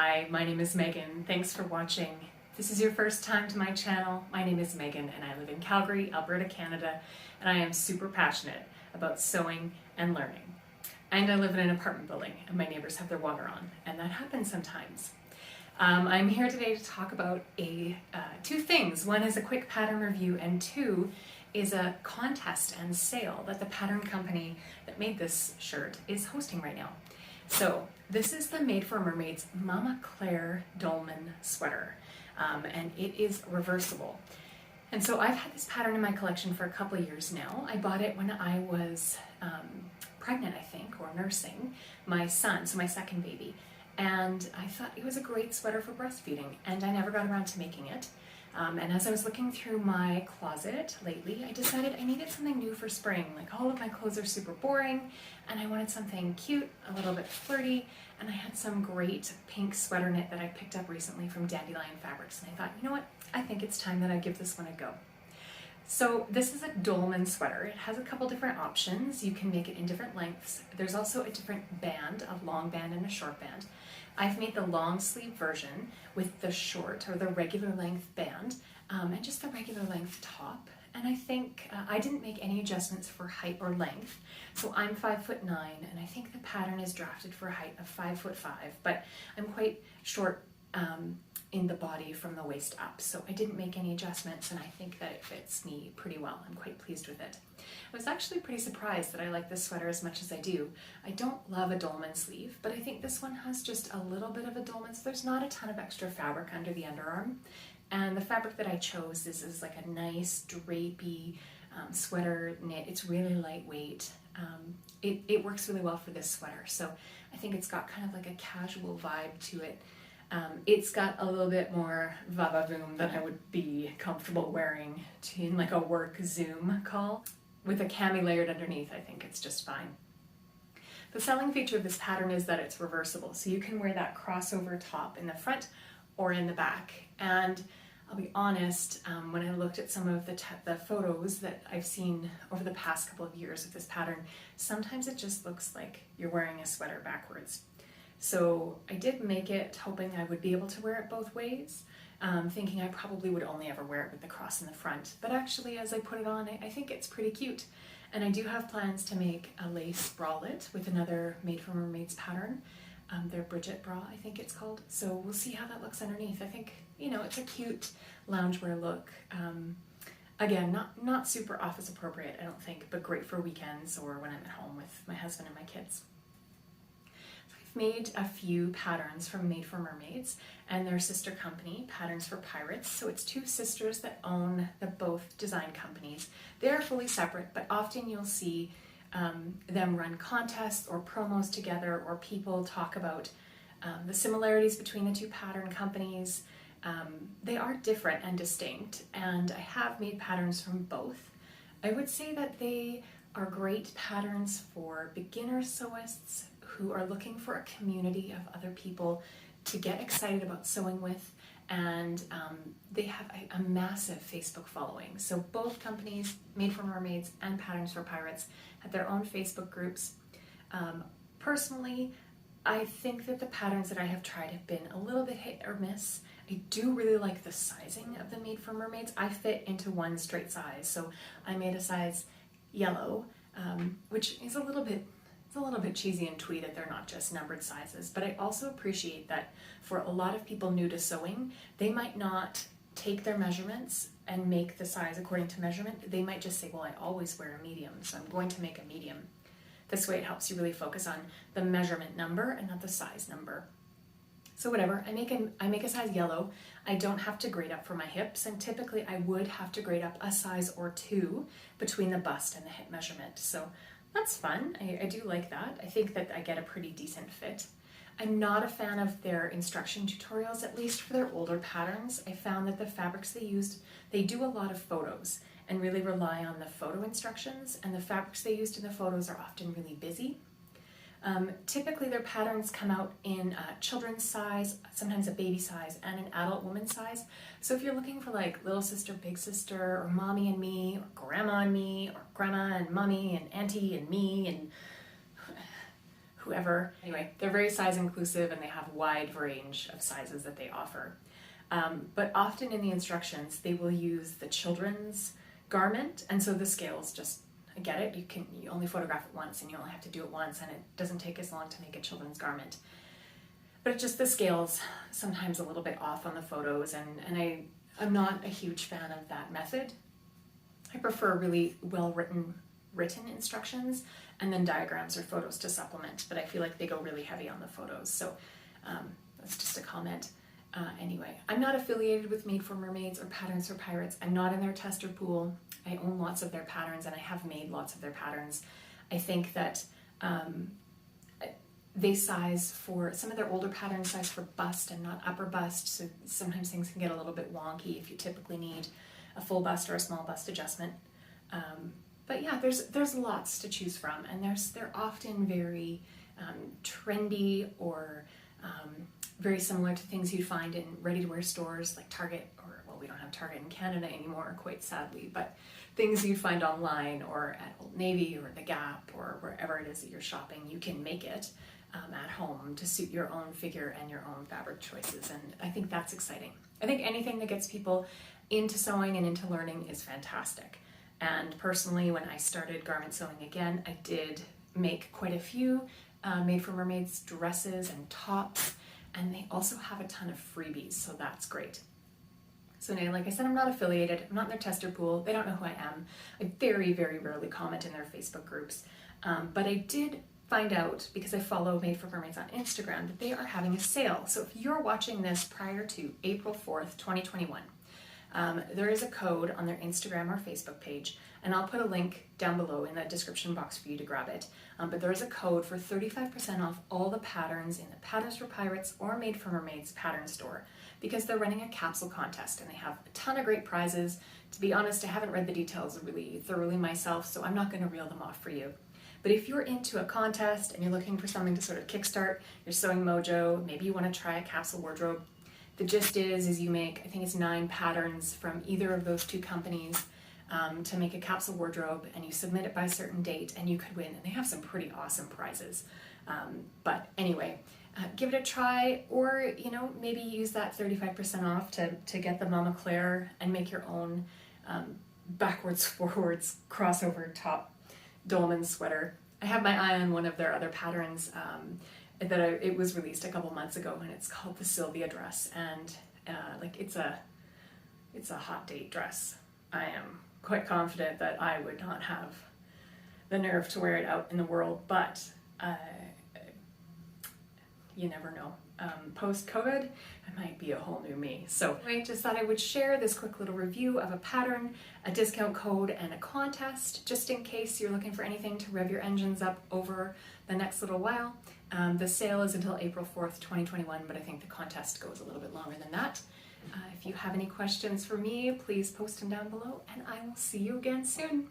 Hi, my name is Megan. Thanks for watching. If this is your first time to my channel, my name is Megan and I live in Calgary, Alberta, Canada, and I am super passionate about sewing and learning. And I live in an apartment building and my neighbors have their water on, and that happens sometimes. I'm here today to talk about two things. One is a quick pattern review, and two is a contest and sale that the pattern company that made this shirt is hosting right now. So this is the Made for Mermaids Mama Claire Dolman sweater, and it is reversible. And so I've had this pattern in my collection for a couple of years now. I bought it when I was pregnant, I think, or nursing my son, so my second baby. And I thought it was a great sweater for breastfeeding, and I never got around to making it. And as I was looking through my closet lately, I decided I needed something new for spring. Like, all of my clothes are super boring, and I wanted something cute, a little bit flirty, and I had some great pink sweater knit that I picked up recently from Dandelion Fabrics, and I thought, you know what, I think it's time that I give this one a go. So this is a Dolman sweater. It has a couple different options. You can make it in different lengths. There's also a different band, a long band and a short band. I've made the long sleeve version with the short or the regular length band and just the regular length top. And I think I didn't make any adjustments for height or length. So I'm 5'9", and I think the pattern is drafted for a height of 5'5", but I'm quite short in the body from the waist up. So I didn't make any adjustments, and I think that it fits me pretty well. I'm quite pleased with it. I was actually pretty surprised that I like this sweater as much as I do. I don't love a Dolman sleeve, but I think this one has just a little bit of a Dolman, so there's not a ton of extra fabric under the underarm. And the fabric that I chose is like a nice drapey sweater knit. It's really lightweight. It works really well for this sweater. So I think it's got kind of like a casual vibe to it. It's got a little bit more va-va-voom than I would be comfortable wearing in like a work Zoom call. With a cami layered underneath, I think it's just fine. The selling feature of this pattern is that it's reversible, so you can wear that crossover top in the front or in the back. And I'll be honest, when I looked at some of the photos that I've seen over the past couple of years of this pattern, sometimes it just looks like you're wearing a sweater backwards. So I did make it hoping I would be able to wear it both ways, thinking I probably would only ever wear it with the cross in the front. But actually, as I put it on, I think it's pretty cute. And I do have plans to make a lace bralette with another Made for Mermaids pattern. Their Bridget bra, I think it's called. So we'll see how that looks underneath. I think, you know, it's a cute loungewear look. Again, not super office appropriate, I don't think, but great for weekends or when I'm at home with my husband and my kids. Made a few patterns from Made for Mermaids and their sister company, Patterns for Pirates. So it's two sisters that own the both design companies. They're fully separate, but often you'll see them run contests or promos together, or people talk about the similarities between the two pattern companies. They are different and distinct, and I have made patterns from both. I would say that they are great patterns for beginner sewists who are looking for a community of other people to get excited about sewing with, and they have a massive Facebook following. So both companies, Made for Mermaids and Patterns for Pirates, have their own Facebook groups. Personally, I think that the patterns that I have tried have been a little bit hit or miss. I do really like the sizing of the Made for Mermaids. I fit into one straight size, so I made a size yellow, which is a little bit cheesy and twee that they're not just numbered sizes, but I also appreciate that for a lot of people new to sewing, they might not take their measurements and make the size according to measurement. They might just say, well, I always wear a medium, so I'm going to make a medium. This way it helps you really focus on the measurement number and not the size number. So whatever, I make a size yellow. I don't have to grade up for my hips, and typically I would have to grade up a size or two between the bust and the hip measurement. So that's fun. I do like that. I think that I get a pretty decent fit. I'm not a fan of their instruction tutorials, at least for their older patterns. I found that the fabrics they used, they do a lot of photos and really rely on the photo instructions, and the fabrics they used in the photos are often really busy. Typically their patterns come out in a children's size, sometimes a baby size, and an adult woman size. So if you're looking for like little sister, big sister, or mommy and me, or grandma and me, or grandma and mommy and auntie and me, and whoever. Anyway, they're very size inclusive and they have a wide range of sizes that they offer. But often in the instructions, they will use the children's garment, and so the scales just, I get it, you only photograph it once and you only have to do it once, and it doesn't take as long to make a children's garment. But it's just the scales sometimes a little bit off on the photos, and I'm not a huge fan of that method. I prefer really written instructions and then diagrams or photos to supplement, but I feel like they go really heavy on the photos. So that's just a comment. Anyway, I'm not affiliated with Made for Mermaids or Patterns for Pirates. I'm not in their tester pool. I own lots of their patterns and I have made lots of their patterns. I think that they size for, some of their older patterns size for bust and not upper bust, so sometimes things can get a little bit wonky if you typically need a full bust or a small bust adjustment. But yeah, there's lots to choose from, and they're often very trendy or very similar to things you'd find in ready-to-wear stores like Target, or, well, we don't have Target in Canada anymore, quite sadly, but things you'd find online or at Old Navy or The Gap or wherever it is that you're shopping. You can make it at home to suit your own figure and your own fabric choices, and I think that's exciting. I think anything that gets people into sewing and into learning is fantastic. And personally, when I started garment sewing again, I did make quite a few Made for Mermaids dresses and tops, and they also have a ton of freebies, so that's great. So now, like I said, I'm not affiliated, I'm not in their tester pool, they don't know who I am. I very, very rarely comment in their Facebook groups, but I did find out, because I follow Made for Mermaids on Instagram, that they are having a sale. So if you're watching this prior to April 4th, 2021, there is a code on their Instagram or Facebook page, and I'll put a link down below in the description box for you to grab it. But there is a code for 35% off all the patterns in the Patterns for Pirates or Made for Mermaids pattern store, because they're running a capsule contest and they have a ton of great prizes. To be honest, I haven't read the details really thoroughly myself, so I'm not going to reel them off for you. But if you're into a contest and you're looking for something to sort of kickstart your sewing mojo, maybe you want to try a capsule wardrobe, the gist is you make, I think it's 9 patterns from either of those two companies to make a capsule wardrobe, and you submit it by a certain date and you could win, and they have some pretty awesome prizes. But anyway, give it a try, or maybe use that 35% off to get the Mama Claire and make your own backwards forwards crossover top Dolman sweater. I have my eye on one of their other patterns it was released a couple months ago, and it's called the Sylvia dress, and it's a hot date dress. I am quite confident that I would not have the nerve to wear it out in the world, but you never know. Post-COVID, I might be a whole new me. So I just thought I would share this quick little review of a pattern, a discount code, and a contest, just in case you're looking for anything to rev your engines up over the next little while. The sale is until April 4th, 2021, but I think the contest goes a little bit longer than that. If you have any questions for me, please post them down below, and I will see you again soon.